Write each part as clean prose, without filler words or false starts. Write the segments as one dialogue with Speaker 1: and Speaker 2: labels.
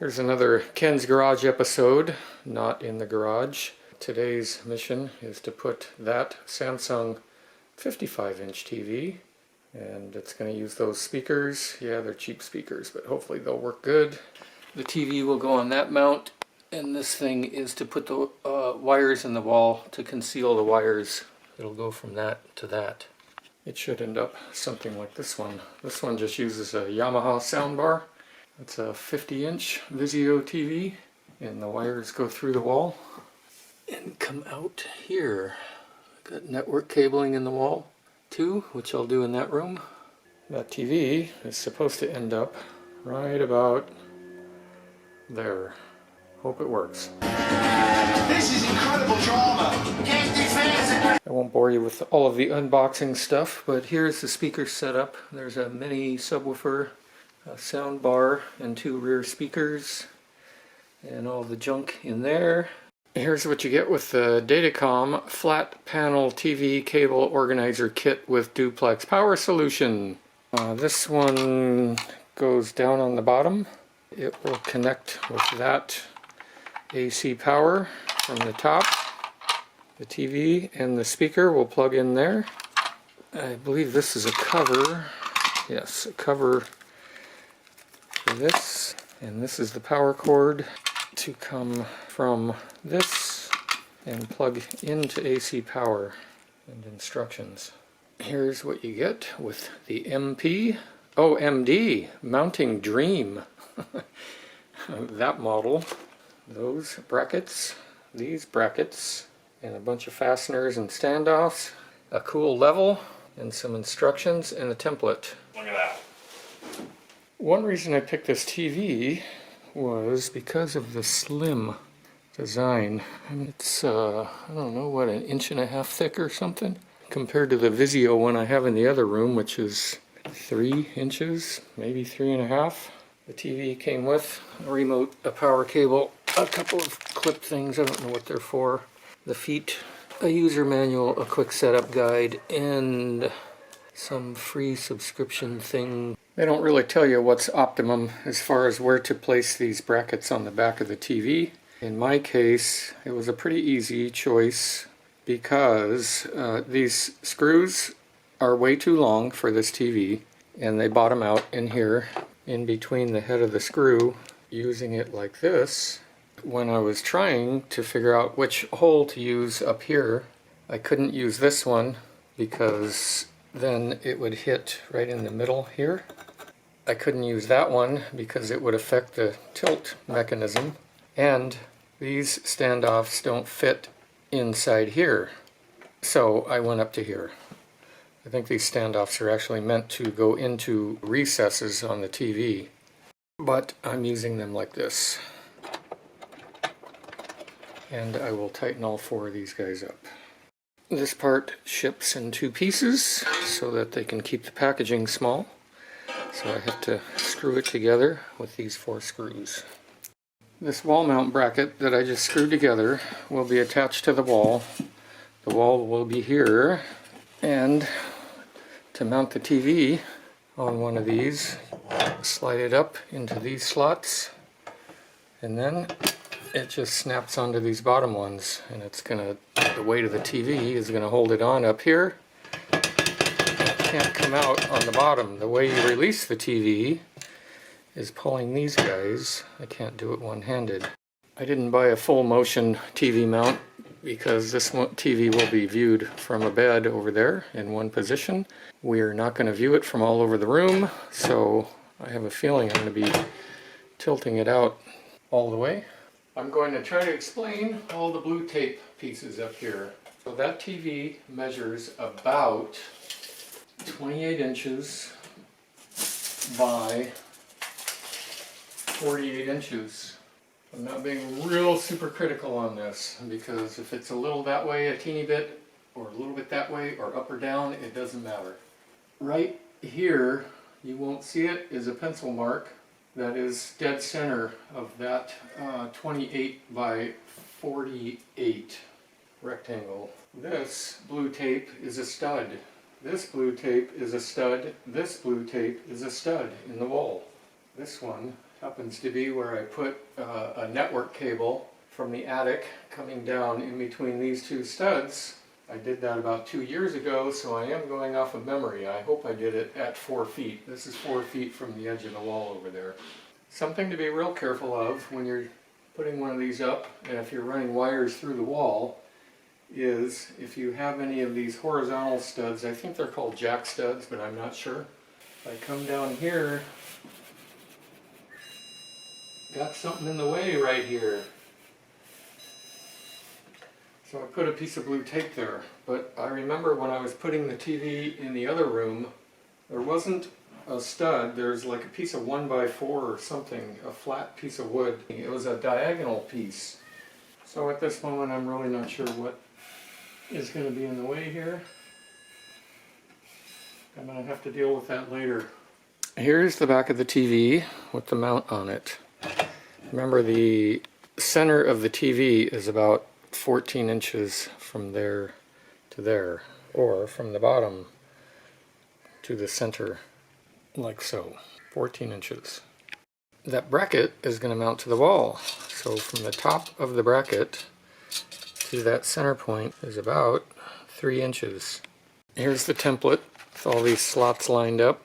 Speaker 1: Here's another Ken's Garage episode, not in the garage. Today's mission is to put that Samsung 55-inch TV, and it's going to use those speakers. Yeah, they're cheap speakers, but hopefully they'll work good. The TV will go on that mount, and this thing is to put the wires in the wall to conceal the wires. It'll go from that to that. It should end up something like this one. This one just uses a Yamaha soundbar. It's a 50-inch VIZIO TV, and the wires go through the wall and come out here. I've got network cabling in the wall too, which I'll do in that room. That TV is supposed to end up right about there. Hope it works.
Speaker 2: This is incredible drama.
Speaker 1: I won't bore you with all of the unboxing stuff, but here's the speaker setup. There's a mini subwoofer, a sound bar, and 2 rear speakers, and all the junk in there. Here's what you get with the DataComm flat panel TV cable organizer kit with duplex power solution. This one goes down on the bottom. It will connect with that AC power from the top. The TV and the speaker will plug in there. I believe this is a cover. Yes, a cover for this, and this is the power cord to come from this and plug into AC power and instructions. Here's what you get with the MD mounting dream. That model, those brackets, these brackets, and a bunch of fasteners and standoffs, a cool level, and some instructions and a template. Look at that. One reason I picked this TV was because of the slim design. I mean, it's, I don't know, what, 1.5 inches thick or something? Compared to the VIZIO one I have in the other room, which is 3 inches, maybe 3.5. The TV came with a remote, a power cable, a couple of clip things, I don't know what they're for, the feet, a user manual, a quick setup guide, and some free subscription thing. They don't really tell you what's optimum as far as where to place these brackets on the back of the TV. In my case, it was a pretty easy choice because these screws are way too long for this TV, and they bottom out in here in between the head of the screw. Using it like this, when I was trying to figure out which hole to use up here, I couldn't use this one because then it would hit right in the middle here. I couldn't use that one because it would affect the tilt mechanism, and these standoffs don't fit inside here. So I went up to here. I think these standoffs are actually meant to go into recesses on the TV, but I'm using them like this. And I will tighten all 4 of these guys up. This part ships in 2 pieces so that they can keep the packaging small. So I have to screw it together with these 4 screws. This wall mount bracket that I just screwed together will be attached to the wall. The wall will be here, and to mount the TV on one of these, slide it up into these slots, and then it just snaps onto these bottom ones, and it's gonna, the weight of the TV is gonna hold it on up here. It can't come out on the bottom. The way you release the TV is pulling these guys. I can't do it one-handed. I didn't buy a full motion TV mount because this TV will be viewed from a bed over there in one position. We are not going to view it from all over the room, so I have a feeling I'm going to be tilting it out all the way. I'm going to try to explain all the blue tape pieces up here. So that TV measures about 28 inches by 48 inches. I'm not being real super critical on this, because if it's a little that way, a teeny bit, or a little bit that way, or up or down, it doesn't matter. Right here, you won't see it, is a pencil mark that is dead center of that 28 by 48 rectangle. This blue tape is a stud. This blue tape is a stud. This blue tape is a stud in the wall. This one happens to be where I put a network cable from the attic coming down in between these two studs. I did that about 2 years ago, so I am going off of memory. I hope I did it at 4 feet. This is 4 feet from the edge of the wall over there. Something to be real careful of when you're putting one of these up, and if you're running wires through the wall, is if you have any of these horizontal studs, I think they're called jack studs, but I'm not sure. If I come down here, got something in the way right here. So I put a piece of blue tape there, but I remember when I was putting the TV in the other room, there wasn't a stud, there's like a piece of 1x4 or something, a flat piece of wood. It was a diagonal piece. So at this moment I'm really not sure what is going to be in the way here. I'm going to have to deal with that later. Here's the back of the TV with the mount on it. Remember, the center of the TV is about 14 inches from there to there, or from the bottom to the center, like so, 14 inches. That bracket is going to mount to the wall, so from the top of the bracket to that center point is about 3 inches. Here's the template with all these slots lined up,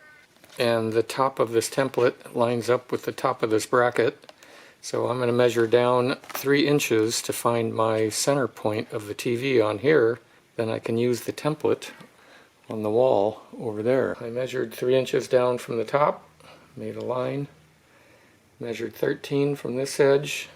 Speaker 1: and the top of this template lines up with the top of this bracket. So I'm going to measure down 3 inches to find my center point of the TV on here. Then I can use the template on the wall over there. I measured 3 inches down from the top, made a line, measured 13 from this edge,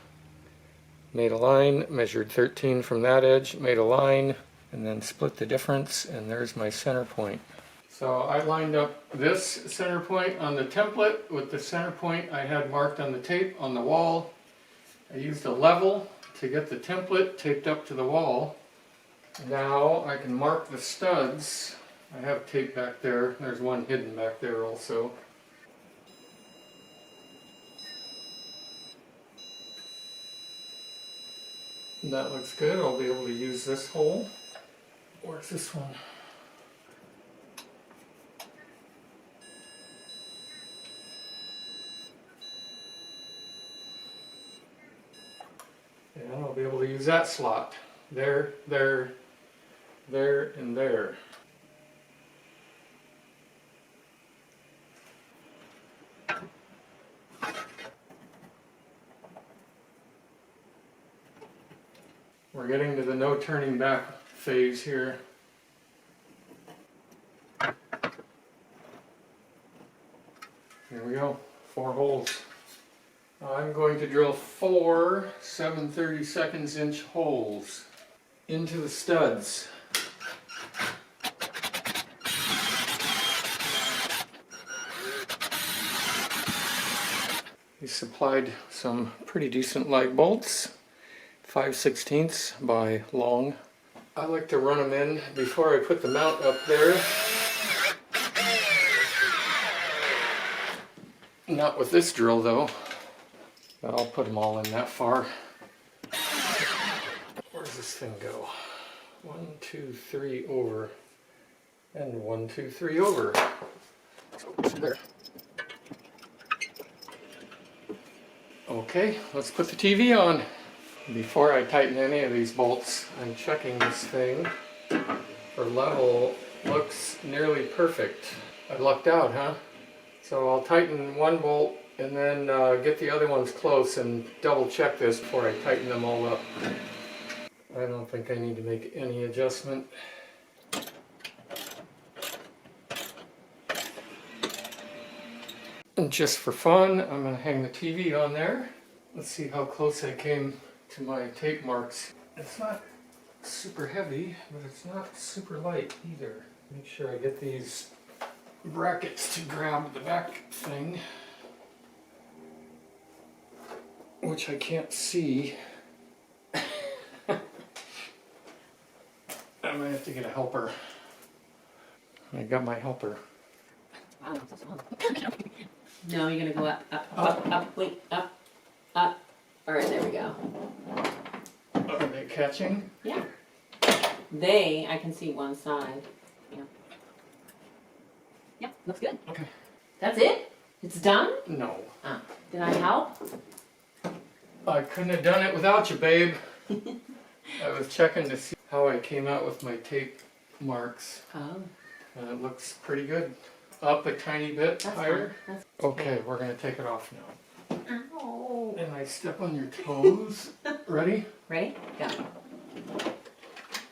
Speaker 1: made a line, measured 13 from that edge, made a line, and then split the difference, and there's my center point. So I lined up this center point on the template with the center point I had marked on the tape on the wall. I used a level to get the template taped up to the wall. Now I can mark the studs. I have tape back there. There's one hidden back there also. And that looks good. I'll be able to use this hole. Where's this one? And I'll be able to use that slot. There, there, there, and there. We're getting to the no turning back phase here. Here we go, 4 holes. I'm going to drill 4 7/32 inch holes into the studs. We supplied some pretty decent lag bolts, 5/16 by long. I like to run them in before I put the mount up there. Not with this drill though. But I'll put them all in that far. Where does this thing go? 1, 2, 3 over. And 1, 2, 3 over. So there. Okay, let's put the TV on. Before I tighten any of these bolts, I'm checking this thing for level. Looks nearly perfect. I lucked out, huh? So I'll tighten one bolt and then get the other ones close and double check this before I tighten them all up. I don't think I need to make any adjustment. And just for fun, I'm going to hang the TV on there. Let's see how close I came to my tape marks. It's not super heavy, but it's not super light either. Make sure I get these brackets to grab the back thing, which I can't see. I might have to get a helper. I got my helper.
Speaker 3: No, you're gonna go up, up, up, up, wait, up, up. All right, there we go.
Speaker 1: Are they catching?
Speaker 3: Yeah. I can see one side. Yeah. Yep, looks good.
Speaker 1: Okay.
Speaker 3: That's it? It's done?
Speaker 1: No.
Speaker 3: Ah. Did I help?
Speaker 1: I couldn't have done it without you, babe. I was checking to see how I came out with my tape marks.
Speaker 3: Oh.
Speaker 1: And it looks pretty good. Up a tiny bit
Speaker 3: That's
Speaker 1: higher.
Speaker 3: fine. That's
Speaker 1: Okay, we're gonna take it off now.
Speaker 3: Ow.
Speaker 1: And I step on your toes. Ready?
Speaker 3: Ready? Go.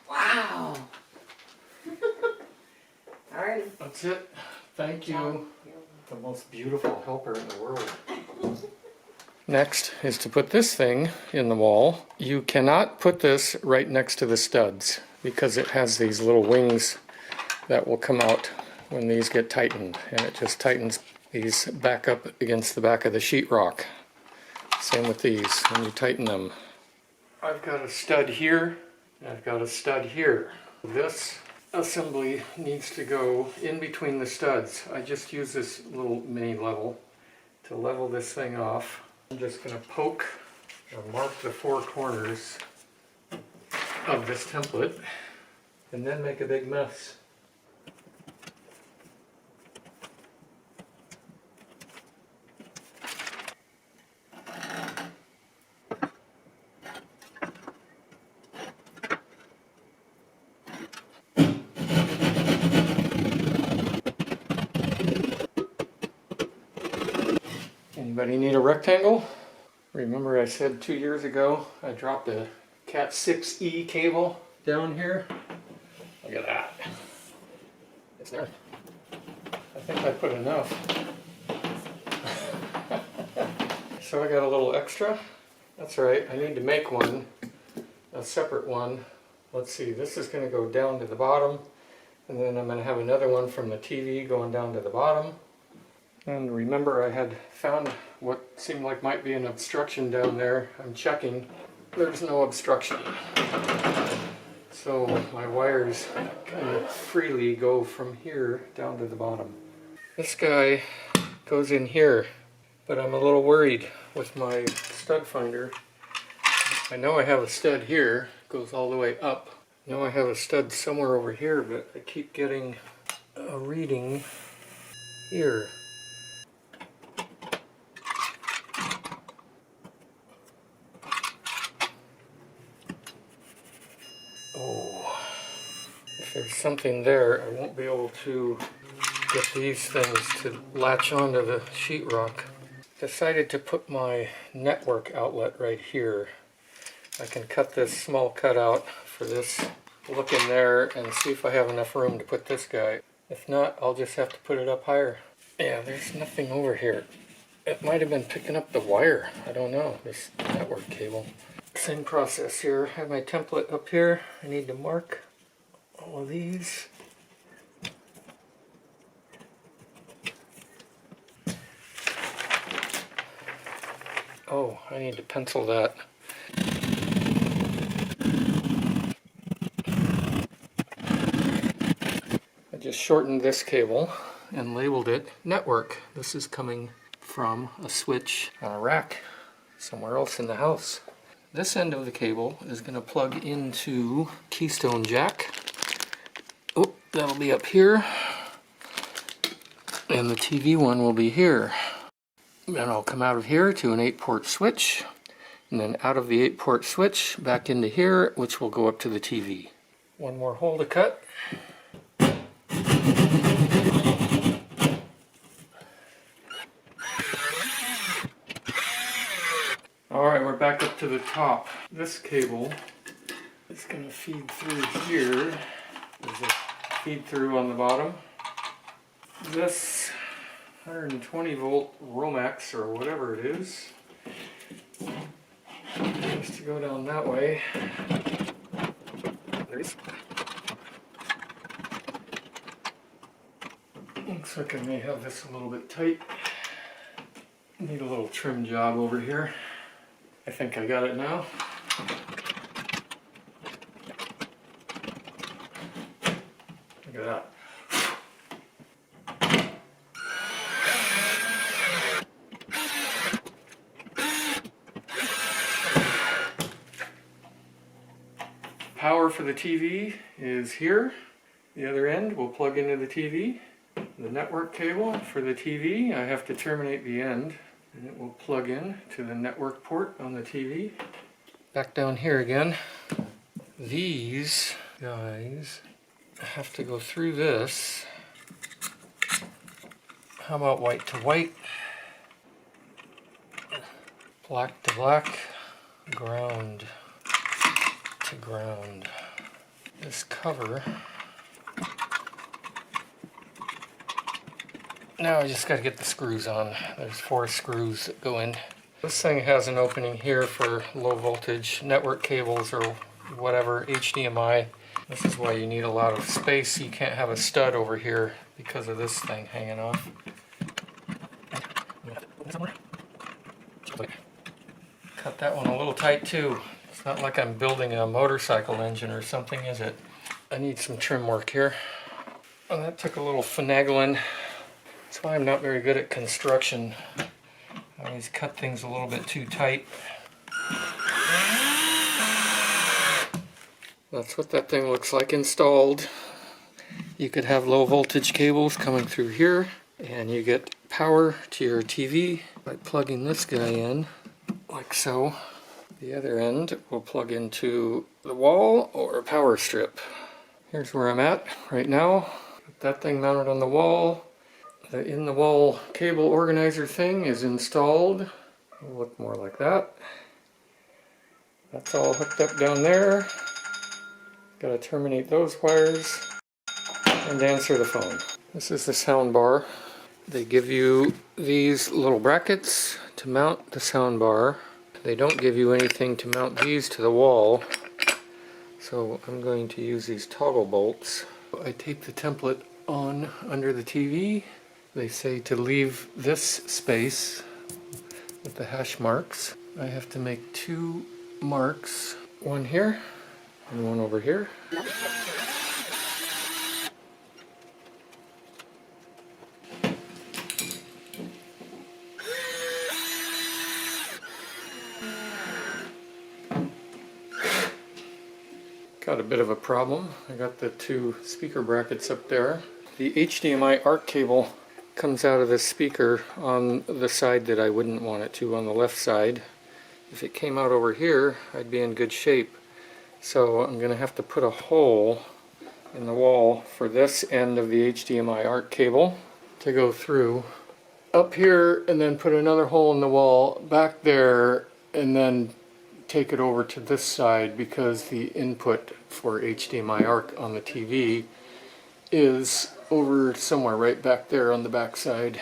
Speaker 3: Wow. Alrighty.
Speaker 1: That's it. Thank you. The most beautiful helper in the world. Next is to put this thing in the wall. You cannot put this right next to the studs because it has these little wings that will come out when these get tightened, and it just tightens these back up against the back of the sheetrock. Same with these when you tighten them. I've got a stud here, and I've got a stud here. This assembly needs to go in between the studs. I just use this little mini level to level this thing off. I'm just going to poke or mark the four corners of this template and then make a big mess. Anybody need a rectangle? Remember I said 2 years ago I dropped a Cat 6E cable down here? Look at that. It's there. I think I put enough. So I got a little extra. That's right, I need to make one, a separate one. Let's see, this is going to go down to the bottom, and then I'm going to have another one from the TV going down to the bottom. And remember I had found what seemed like might be an obstruction down there. I'm checking. There's no obstruction. So my wires kind of freely go from here down to the bottom. This guy goes in here, but I'm a little worried with my stud finder. I know I have a stud here, goes all the way up. I know I have a stud somewhere over here, but I keep getting a reading here. Oh, if there's something there, I won't be able to get these things to latch onto the sheetrock. Decided to put my network outlet right here. I can cut this small cutout for this, look in there and see if I have enough room to put this guy. If not, I'll just have to put it up higher. Yeah, there's nothing over here. It might have been picking up the wire. I don't know, this network cable. Same process here. I have my template up here. I need to mark all of these. Oh, I need to pencil that. I just shortened this cable and labeled it network. This is coming from a switch on a rack somewhere else in the house. This end of the cable is going to plug into Keystone Jack. Oh, that'll be up here. And the TV one will be here. Then I'll come out of here to an 8-port switch. And then out of the 8-port switch back into here, which will go up to the TV. One more hole to cut. Alright, we're back up to the top. This cable is going to feed through here. There's a feed through on the bottom. This 120 volt Romex or whatever it is needs to go down that way. There it is. Looks like I may have this a little bit tight. Need a little trim job over here. I think I got it now. Look at that. Power for the TV is here. The other end will plug into the TV. The network cable for the TV, I have to terminate the end and it will plug in to the network port on the TV. Back down here again, these guys have to go through this. How about white to white, black to black, ground to ground. This cover, now I just got to get the screws on. There's 4 screws that go in. This thing has an opening here for low voltage network cables or whatever, HDMI. This is why you need a lot of space. You can't have a stud over here because of this thing hanging off. Cut that one a little tight too. It's not like I'm building a motorcycle engine or something, is it? I need some trim work here. Oh, that took a little finagling. That's why I'm not very good at construction. I always cut things a little bit too tight. That's what that thing looks like installed. You could have low voltage cables coming through here, and you get power to your TV by plugging this guy in, like so. The other end will plug into the wall or a power strip. Here's where I'm at right now. Got that thing mounted on the wall. The in-the-wall cable organizer thing is installed. It'll look more like that. That's all hooked up down there. Got to terminate those wires and answer the phone. This is the sound bar. They give you these little brackets to mount the sound bar. They don't give you anything to mount these to the wall. So I'm going to use these toggle bolts. I tape the template on under the TV. They say to leave this space with the hash marks. I have to make 2 marks, one here and one over here. Got a bit of a problem. I got the 2 speaker brackets up there. The HDMI ARC cable comes out of the speaker on the side that I wouldn't want it to, on the left side. If it came out over here, I'd be in good shape. So I'm going to have to put a hole in the wall for this end of the HDMI ARC cable to go through up here, and then put another hole in the wall back there, and then take it over to this side, because the input for HDMI ARC on the TV is over somewhere right back there on the back side.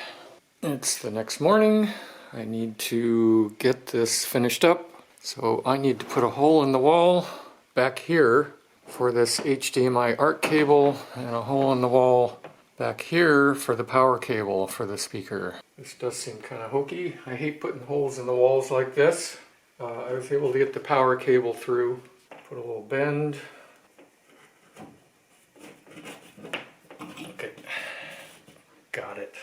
Speaker 1: It's the next morning. I need to get this finished up, so I need to put a hole in the wall back here for this HDMI ARC cable, and a hole in the wall back here for the power cable for the speaker. This does seem kind of hokey. I hate putting holes in the walls like this. I was able to get the power cable through. Put a little bend. Okay, got it.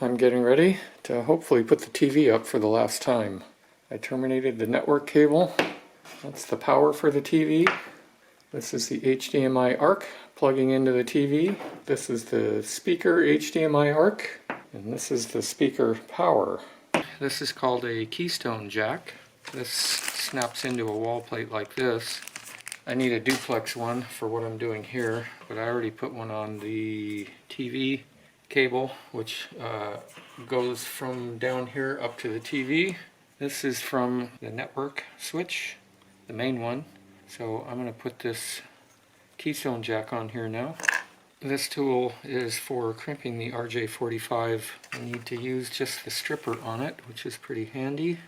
Speaker 1: I'm getting ready to hopefully put the TV up for the last time. I terminated the network cable. That's the power for the TV. This is the HDMI ARC plugging into the TV. This is the speaker HDMI ARC, and this is the speaker power. This is called a Keystone Jack. This snaps into a wall plate like this. I need a duplex one for what I'm doing here, but I already put one on the TV cable, which goes from down here up to the TV. This is from the network switch, the main one. So I'm going to put this Keystone Jack on here now. This tool is for crimping the RJ45. I need to use just the stripper on it, which is pretty handy,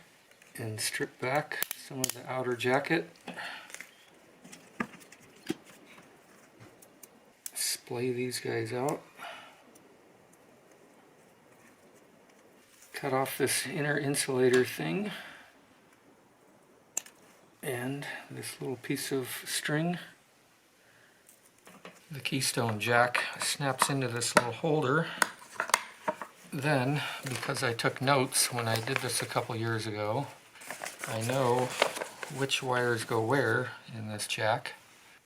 Speaker 1: and strip back some of the outer jacket. Splay these guys out. Cut off this inner insulator thing and this little piece of string. The Keystone Jack snaps into this little holder. Then, because I took notes when I did this a couple years ago, I know which wires go where in this jack.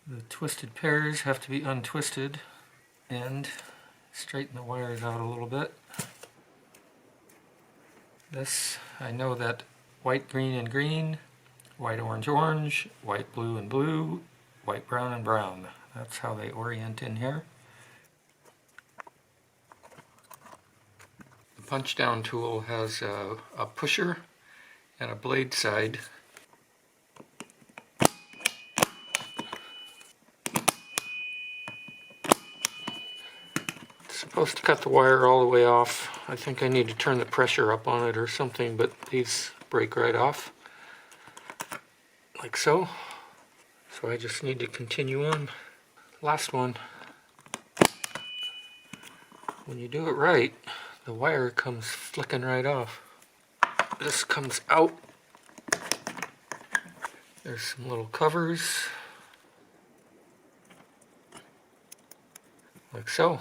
Speaker 1: The twisted pairs have to be untwisted and straighten the wires out a little bit. This, I know that white, green, and green, white, orange, orange, white, blue, and blue, white, brown, and brown. That's how they orient in here. The punch down tool has a pusher and a blade side. It's supposed to cut the wire all the way off. I think I need to turn the pressure up on it or something, but these break right off. Like so. So I just need to continue on. Last one. When you do it right, the wire comes flicking right off. This comes out. There's some little covers. Like so.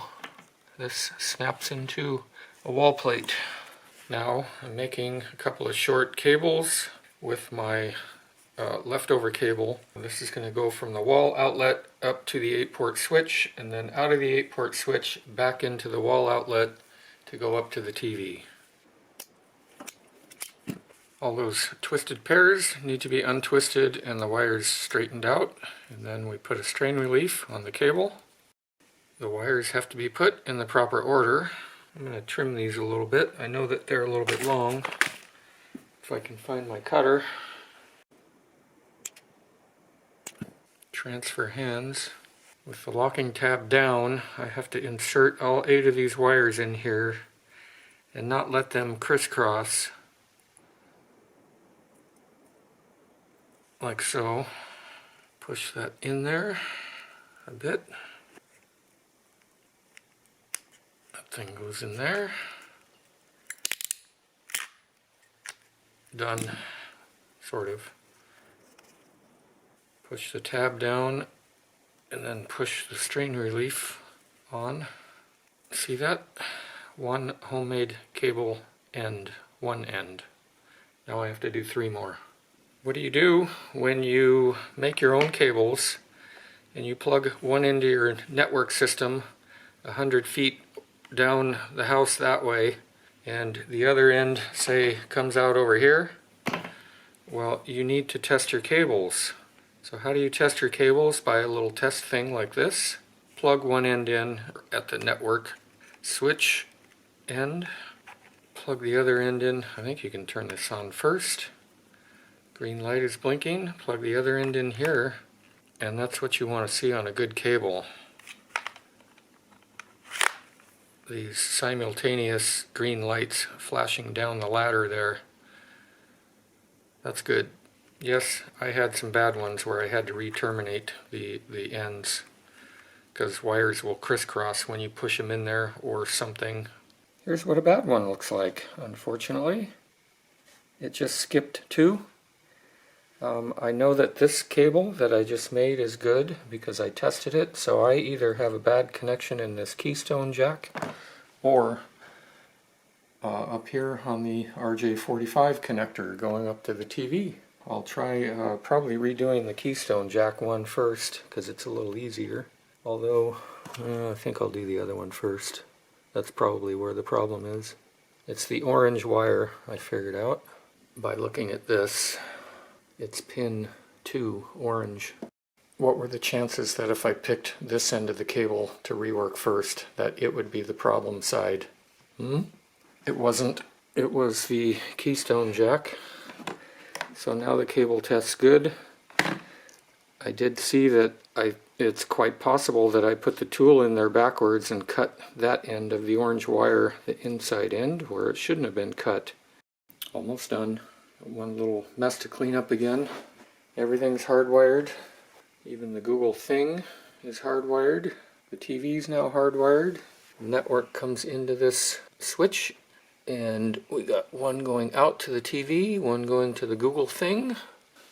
Speaker 1: This snaps into a wall plate. Now I'm making a couple of short cables with my leftover cable. This is going to go from the wall outlet up to the 8-port switch, and then out of the 8-port switch back into the wall outlet to go up to the TV. All those twisted pairs need to be untwisted and the wires straightened out, and then we put a strain relief on the cable. The wires have to be put in the proper order. I'm going to trim these a little bit. I know that they're a little bit long. If I can find my cutter. Transfer hands. With the locking tab down, I have to insert all 8 of these wires in here and not let them crisscross. Like so. Push that in there a bit. That thing goes in there. Done, sort of. Push the tab down and then push the strain relief on. See that? One homemade cable end, one end. Now I have to do 3 more. What do you do when you make your own cables and you plug one into your network system 100 feet down the house that way, and the other end, say, comes out over here? Well, you need to test your cables. So how do you test your cables? By a little test thing like this. Plug one end in at the network switch end. Plug the other end in. I think you can turn this on first. Green light is blinking. Plug the other end in here, and that's what you want to see on a good cable. These simultaneous green lights flashing down the ladder there. That's good. Yes, I had some bad ones where I had to re-terminate the ends because wires will crisscross when you push them in there or something. Here's what a bad one looks like. Unfortunately, it just skipped 2. I know that this cable that I just made is good because I tested it, so I either have a bad connection in this Keystone Jack or up here on the RJ45 connector going up to the TV. I'll try probably redoing the Keystone Jack one first because it's a little easier, although I think I'll do the other one first. That's probably where the problem is. It's the orange wire I figured out by looking at this. It's pin 2, orange. What were the chances that if I picked this end of the cable to rework first, that it would be the problem side? It wasn't. It was the Keystone Jack. So now the cable tests good. I did see that it's quite possible that I put the tool in there backwards and cut that end of the orange wire, the inside end, where it shouldn't have been cut. Almost done. One little mess to clean up again. Everything's hardwired. Even the Google thing is hardwired. The TV's now hardwired. The network comes into this switch, and we got one going out to the TV, one going to the Google thing.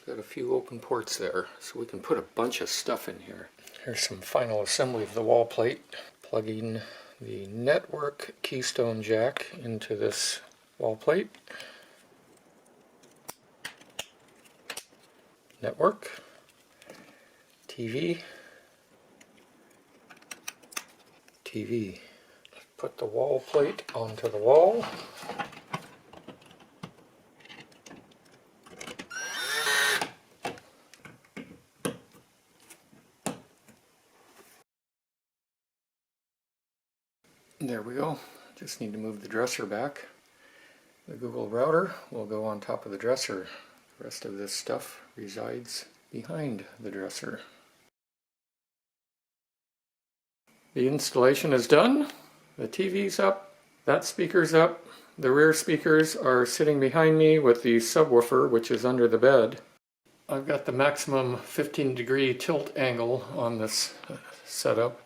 Speaker 1: Got a few open ports there, so we can put a bunch of stuff in here. Here's some final assembly of the wall plate. Plugging the network Keystone Jack into this wall plate. Network, TV, TV. Put the wall plate onto the wall. There we go. Just need to move the dresser back. The Google router will go on top of the dresser. The rest of this stuff resides behind the dresser. The installation is done. The TV's up. That speaker's up. The rear speakers are sitting behind me with the subwoofer, which is under the bed. I've got the maximum 15-degree tilt angle on this setup.